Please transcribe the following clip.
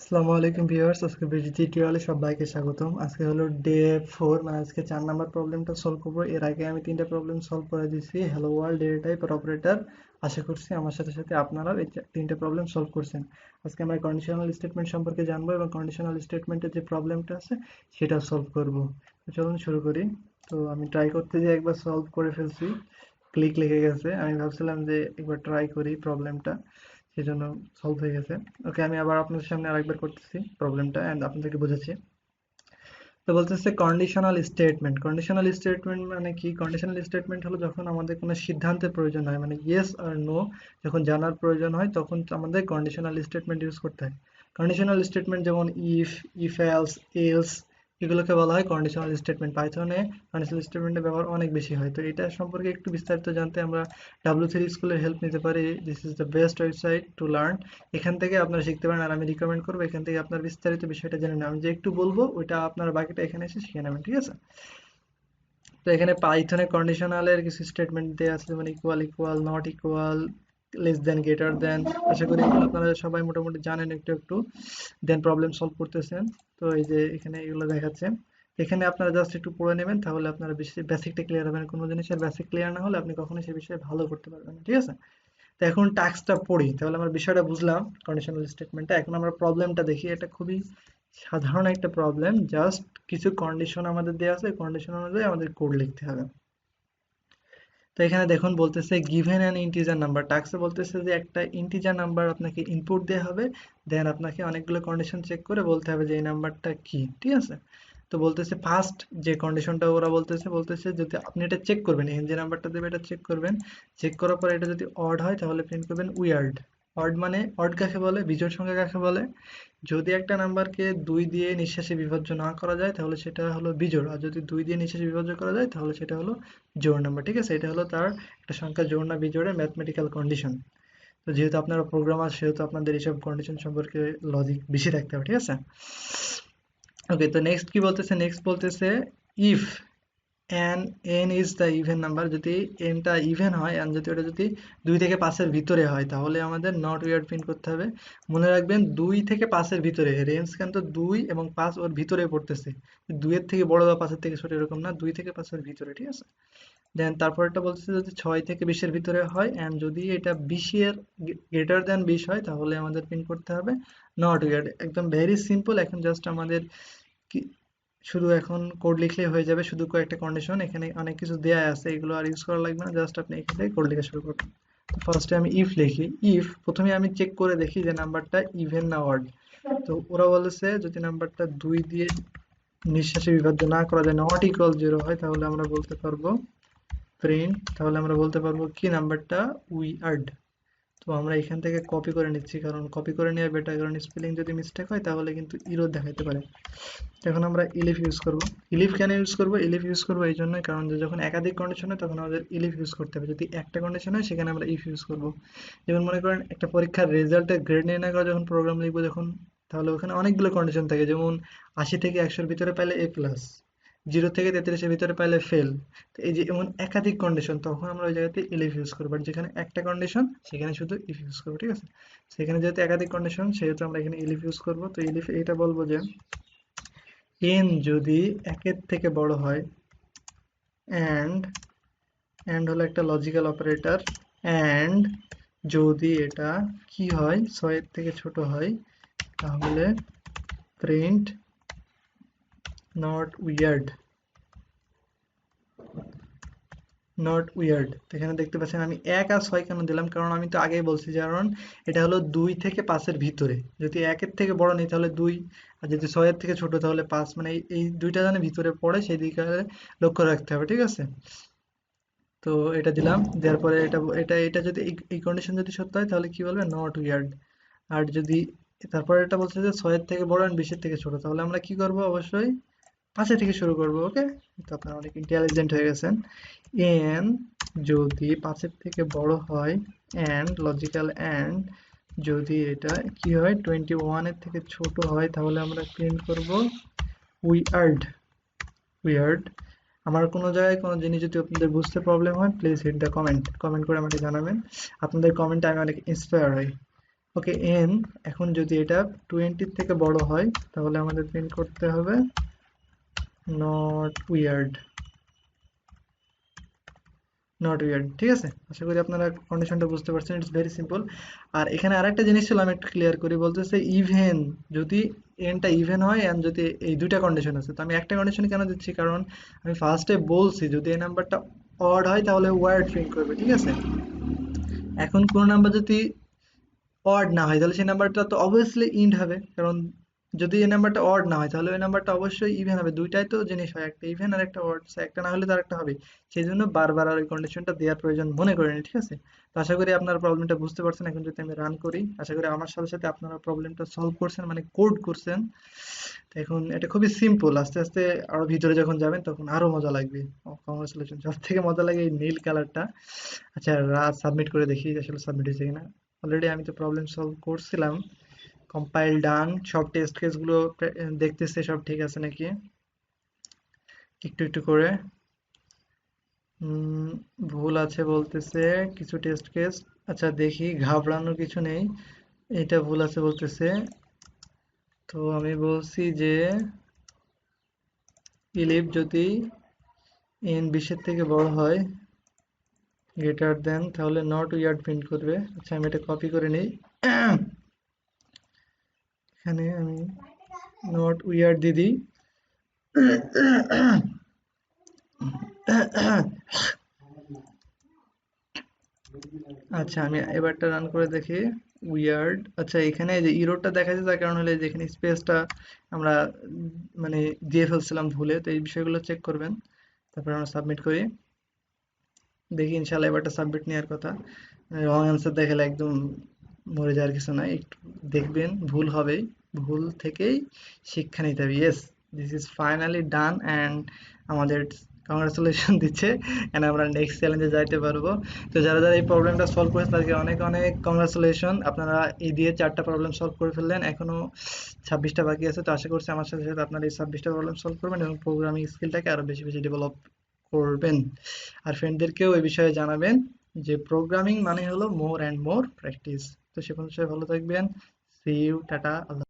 আসসালামু আলাইকুম ভিউয়ার্স, আজকে ভিডিও টিউটোরিয়ালে সবাইকে স্বাগতম। আজকে হলো ডে 4, মানে আজকে 4 নাম্বার প্রবলেমটা সলভ করব। এর আগে আমি 3টা প্রবলেম সলভ করে দিয়েছি, হ্যালো ওয়ার্ল্ড, ডেটা টাইপ আর অপারেটর। আশা করছি আমার সাথে সাথে আপনারাও এই 3টা প্রবলেম সলভ করছেন। আজকে আমরা কন্ডিশনাল স্টেটমেন্ট সম্পর্কে জানবো এবং কন্ডিশনাল স্টেটমেন্টের যে প্রবলেমটা আছে সেটা সলভ করব। তো চলুন শুরু করি। তো আমি ট্রাই করতে যে একবার সলভ করে ফেলছি, ক্লিক লেগে গেছে। আমি ভাবছিলাম যে একবার ট্রাই করি প্রবলেমটা, সেজন্য সলভ হয়ে গেছে। ওকে, আমি আবার আপনাদের সামনে আরেকবার করতেছি প্রবলেমটা এন্ড আপনাদেরকে বোঝাচ্ছি। তো বলতেছে কন্ডিশনাল স্টেটমেন্ট। কন্ডিশনাল স্টেটমেন্ট মানে কি? কন্ডিশনাল স্টেটমেন্ট হলো যখন আমাদের কোনো সিদ্ধান্তের প্রয়োজন হয়, মানে ইয়েস আর নো যখন জানার প্রয়োজন হয়, তখন আমাদের কন্ডিশনাল স্টেটমেন্ট ইউজ করতে হয়। কন্ডিশনাল স্টেটমেন্ট যেমন ইফ, ইফ এলস, এলস, এগুলোকে বলা হয় কন্ডিশনাল স্টেটমেন্ট। পাইথনে কন্ডিশনাল স্টেটমেন্টের ব্যবহার অনেক বেশি হয়। তো এটা সম্পর্কে একটু বিস্তারিত জানতে আমরা W3 স্কুলের হেল্প নিতে পারি। This is the best website to learn. এখান থেকে আপনারা শিখতে পারেন, আর আমি রিকমেন্ড করবো এখান থেকে আপনার বিস্তারিত বিষয়টা জেনে নেন। আমি যে একটু বলবো ওইটা আপনারা বাকিটা এখানে এসে শিখে নেবেন, ঠিক আছে? তো এখানে পাইথনে কন্ডিশনালের কিছু স্টেটমেন্ট দেওয়া আছে, যেমন equal, equal, not equal, less than, greater than. আশা করি এগুলো আপনারা সবাই মোটামুটি জানেন একটু একটু, দেন প্রবলেম সলভ করতেছেন। তো এই যে এখানে এগুলো দেখাচ্ছে, এখানে আপনারা জাস্ট একটু পড়ে নেবেন, তাহলে আপনারা বেশি বেসিকটা ক্লিয়ার হবেন। কোনো জিনিসের বেসিক ক্লিয়ার না হলে আপনি কখনোই সে বিষয়ে ভালো করতে পারবেন না, ঠিক আছে? তো এখন টাস্কটা পড়ি, তাহলে আমরা বিষয়টা বুঝলাম কন্ডিশনাল স্টেটমেন্টটা। এখন আমরা প্রবলেমটা দেখি। এটা খুবই সাধারণ একটা প্রবলেম, জাস্ট কিছু কন্ডিশন আমাদের দেওয়া আছে, কন্ডিশন অনুযায়ী আমাদের কোড লিখতে হবে। তো এখানে দেখুন বলতেছে গিভেন অ্যান ইন্টিজার নাম্বার। টাস্কে বলতেছে যে একটা ইন্টিজার নাম্বার আপনাকে ইনপুট দেওয়া হবে, দেন আপনাকে অনেকগুলো কন্ডিশন চেক করে বলতে হবে যে এই নাম্বারটা কি, ঠিক আছে? তো বলতেছে ফার্স্ট যে কন্ডিশনটা ওরা বলতেছে যদি আপনি এটা চেক করবেন, এখানে যে নাম্বারটা দেবে এটা চেক করবেন। চেক করার পরে এটা যদি অড হয় তাহলে প্রিন্ট করবেন উইয়ার্ড। অড মানে, অড কাকে বলে, বিজোড় সংখ্যা কাকে বলে? যদি একটা নাম্বারকে 2 দিয়ে নিঃশেষে বিভাজ্য না করা যায় তাহলে সেটা হলো বিজোড়, আর যদি 2 দিয়ে নিঃশেষে বিভাজ্য করা যায় তাহলে সেটা হলো জোড় নাম্বার, ঠিক আছে? এটা হলো তার একটা সংখ্যা জোড় না বিজোড়ের ম্যাথমেটিক্যাল কন্ডিশন। তো যেহেতু আপনারা প্রোগ্রামার, সেহেতু আপনাদের এইসব কন্ডিশন সম্পর্কে লজিক বেশি রাখতে হবে, ঠিক আছে? ওকে, তো নেক্সট কি বলতেছে? নেক্সট বলতেছে if n is the even number. যদি n টা ইভেন হয়, and যদি ওটা যদি 2 থেকে 5 এর ভিতরে হয়, তাহলে আমাদের নট উইয়ার্ড প্রিন্ট করতে হবে। মনে রাখবেন 2 থেকে 5 এর ভিতরে, রেঞ্জ কিন্তু 2 এবং 5 ওর ভিতরে পড়তেছে। 2 এর থেকে বড় বা 5 এর থেকে ছোট এরকম না, 2 থেকে 5 এর ভিতরে, ঠিক আছে? দেন তারপরটা বলতেছে যদি 6 থেকে 20 এর ভিতরে হয়, এন্ড যদি এটা 20 এর গ্রেটার দেন 20 হয়, তাহলে আমাদের প্রিন্ট করতে হবে নট উইয়ার্ড। একদম ভেরি সিম্পল। এখন জাস্ট আমাদের কি, শুধু এখন কোড লিখলেই হয়ে যাবে। শুধু কয়েকটা কন্ডিশন, এখানে অনেক কিছু দেয়া আছে, এগুলো আর ইউজ করা লাগবে না। জাস্ট আপনি এখান থেকে কোড লেখা শুরু করবেন। তো ফার্স্টে আমি ইফ লিখি। ইফ প্রথমে আমি চেক করে দেখি যে নাম্বারটা ইভেন না অড। তো ওরা বলেছে যদি নাম্বারটা 2 দিয়ে নিঃশেষে বিভাজ্য না করা যায়, নট ইকুয়াল 0 হয়, তাহলে আমরা বলতে পারবো প্রিন্ট, তাহলে আমরা বলতে পারবো কি নাম্বারটা উইয়ার্ড। তো আমরা এখান থেকে কপি করে নিচ্ছি, কারণ কপি করে নেওয়া বেটার, কারণ স্পেলিং যদি মিস্টেক হয় তাহলে কিন্তু ইরর দেখাতে পারে। এখন আমরা ইলিফ ইউজ করব। ইলিফ কেন ইউজ করব? ইলিফ ইউজ করব এই জন্য, কারণ যে যখন একাধিক কন্ডিশন হয় তখন আমাদের ইলিফ ইউজ করতে হবে। যদি একটা কন্ডিশন হয় সেখানে আমরা ইফ ইউজ করব। যেমন মনে করেন একটা পরীক্ষার রেজাল্টের গ্রেড নির্ণয় করা যখন প্রোগ্রাম লিখবো যখন, তাহলে ওখানে অনেকগুলো কন্ডিশন থাকে, যেমন 80 থেকে 100-র ভিতরে পাইলে এ প্লাস, 0 থেকে 33-এর ভিতরে পাইলে ফেল। তো এই যে এমন একাধিক কন্ডিশন, তখন আমরা ওই জায়গাতে ইলিফ ইউজ করবো। আর যেখানে একটা কন্ডিশন সেখানে শুধু ইফ ইউজ করবো, ঠিক আছে? সেখানে যেহেতু একাধিক কন্ডিশন সেহেতু আমরা এখানে ইলিফ ইউজ করবো। তো ইলিফ এটা বলবো যে n যদি 1-এর থেকে বড় হয়, and হলো একটা লজিক্যাল অপারেটর, and যদি এটা কি হয় 6-এর থেকে ছোট হয়, তাহলে print not weird. Not weird. তো এখানে দেখতে পাচ্ছেন আমি 1 আর 6 কেন দিলাম, কারণ আমি তো আগেই বলছি, কারণ এটা হলো 2 থেকে 5 এর ভিতরে। যদি 1-এর থেকে বড় নেই তাহলে 2, আর যদি 6-এর থেকে ছোট তাহলে 5, মানে এই দুইটা যেন ভিতরে পড়ে সেই দিকে লক্ষ্য রাখতে হবে, ঠিক আছে? তো এটা দিলাম, দেওয়ার পরে এটা এটা এটা যদি এই কন্ডিশন যদি সত্য হয় তাহলে কি বলবে? Not weird. আর যদি তারপরে এটা বলছে যে 6-এর থেকে বড় আর 20-এর থেকে ছোট, তাহলে আমরা কি করব? অবশ্যই 5 থেকে শুরু করব। ওকে, তো আপনারা অনেক ইন্টেলিজেন্ট হয়ে গেছেন। এন যদি 5-এর থেকে বড় হয়, এন্ড লজিক্যাল এন্ড যদি এটা কি হয় 21-এর থেকে ছোট হয়, তাহলে আমরা প্রিন্ট করব উইয়ার্ড। উইয়ার্ড। আমার কোনো জায়গায় কোনো জিনিস যদি আপনাদের বুঝতে প্রবলেম হয়, প্লিজ হিট দ্য কমেন্ট করে আমাকে জানাবেন। আপনাদের কমেন্টে আমি অনেক ইন্সপায়ার হই। ওকে এন, এখন যদি এটা 20 থেকে বড় হয় তাহলে আমাদের প্রিন্ট করতে হবে নট উইয়ার্ড। নট উইয়ার্ড, ঠিক আছে? আশা করি আপনারা কন্ডিশনটা বুঝতে পারছেন, ইটস ভেরি সিম্পল। আর এখানে আরেকটা জিনিস ছিল, আমি একটু ক্লিয়ার করি, বলতেছে ইভেন, যদি এনটা ইভেন হয় এন্ড যদি এই দুইটা কন্ডিশন আছে, তো আমি একটা কন্ডিশন কেন দিচ্ছি, কারণ আমি ফার্স্টে বলছি যদি এই নাম্বারটা অড হয় তাহলে ওয়ার্ড প্রিন্ট করবে, ঠিক আছে? এখন কোন নাম্বার যদি অড না হয় তাহলে সেই নাম্বারটা তো অবভিয়াসলি ইন্ড হবে, কারণ যদি এই নাম্বারটা অড না হয় তাহলে ওই নাম্বারটা অবশ্যই ইভেন হবে। দুইটাই তো জিনিস হয়, একটা ইভেন আর একটা অড, একটা না হলে তার একটা হবে। সেই জন্য বারবার আর ওই কন্ডিশনটা দেওয়ার প্রয়োজন মনে করিনি, ঠিক আছে? তো আশা করি আপনারা প্রবলেমটা বুঝতে পারছেন। এখন যদি আমি রান করি, আশা করি আমার সাথে সাথে আপনারা প্রবলেমটা সলভ করছেন, মানে কোড করছেন। তো এখন এটা খুবই সিম্পল, আস্তে আস্তে আরো ভিতরে যখন যাবেন তখন আরো মজা লাগবে। কংগ্রেচুলেশন, সব থেকে মজা লাগে এই নীল কালারটা। আচ্ছা, সাবমিট করে দেখি আসলে সাবমিট হয়েছে কিনা। অলরেডি আমি তো প্রবলেম সলভ করছিলাম। কম্পাইল ডান, সব টেস্ট কেসগুলো দেখতেছে সব ঠিক আছে নাকি, একটু একটু করে। ভুল আছে বলতেছে কিছু টেস্ট কেস। আচ্ছা দেখি, ঘাবড়ানোর কিছু নেই, এটা ভুল আছে বলতেছে। তো আমি বলছি যে ইলিপ যদি n 20 থেকে বড় হয়, গ্রেটার দেন, তাহলে নট উইয়ার্ড প্রিন্ট করবে। আচ্ছা আমি এটা কপি করে নিই, এখানে আমি নট উইয়ার্ড দিয়ে দিই। আচ্ছা আমি এবারটা রান করে দেখি। উইয়ার্ড, আচ্ছা এখানে যে ইরোরটা দেখা যায় তার কারণ হলে যেখানে স্পেসটা আমরা মানে দিয়ে ফেলছিলাম ভুলে, তো এই বিষয়গুলো চেক করবেন। তারপর আমরা সাবমিট করি, দেখি ইনশাল্লাহ এবারটা সাবমিট নেওয়ার কথা। রং অ্যান্সার দেখালে একদম মরে যাওয়ার কিছু নাই, একটু দেখবেন ভুল হবেই, ভুল থেকেই শিক্ষা নিতে হবে। Yes, this is finally done and আমাদের কংগ্রাচুলেশন দিচ্ছে, এন্ড আমরা নেক্সট চ্যালেঞ্জে যাইতে পারবো। তো যারা যারা এই প্রবলেমটা সলভ করেছে তাদেরকে অনেক অনেক কংগ্রাচুলেশন, আপনারা এই দিয়ে 4টা প্রবলেম সলভ করে ফেললেন, এখনো 26টা বাকি আছে। তো আশা করছি আমার সাথে সাথে আপনারা এই 26টা প্রবলেম সলভ করবেন এবং প্রোগ্রামিং স্কিলটাকে আরো বেশি বেশি ডেভেলপ করবেন। আর ফ্রেন্ডদেরকেও এই বিষয়ে জানাবেন যে প্রোগ্রামিং মানে হলো মোর অ্যান্ড মোর প্র্যাকটিস। তো সে পর্যন্ত সবাই ভালো থাকবেন। See you, tata, Allah.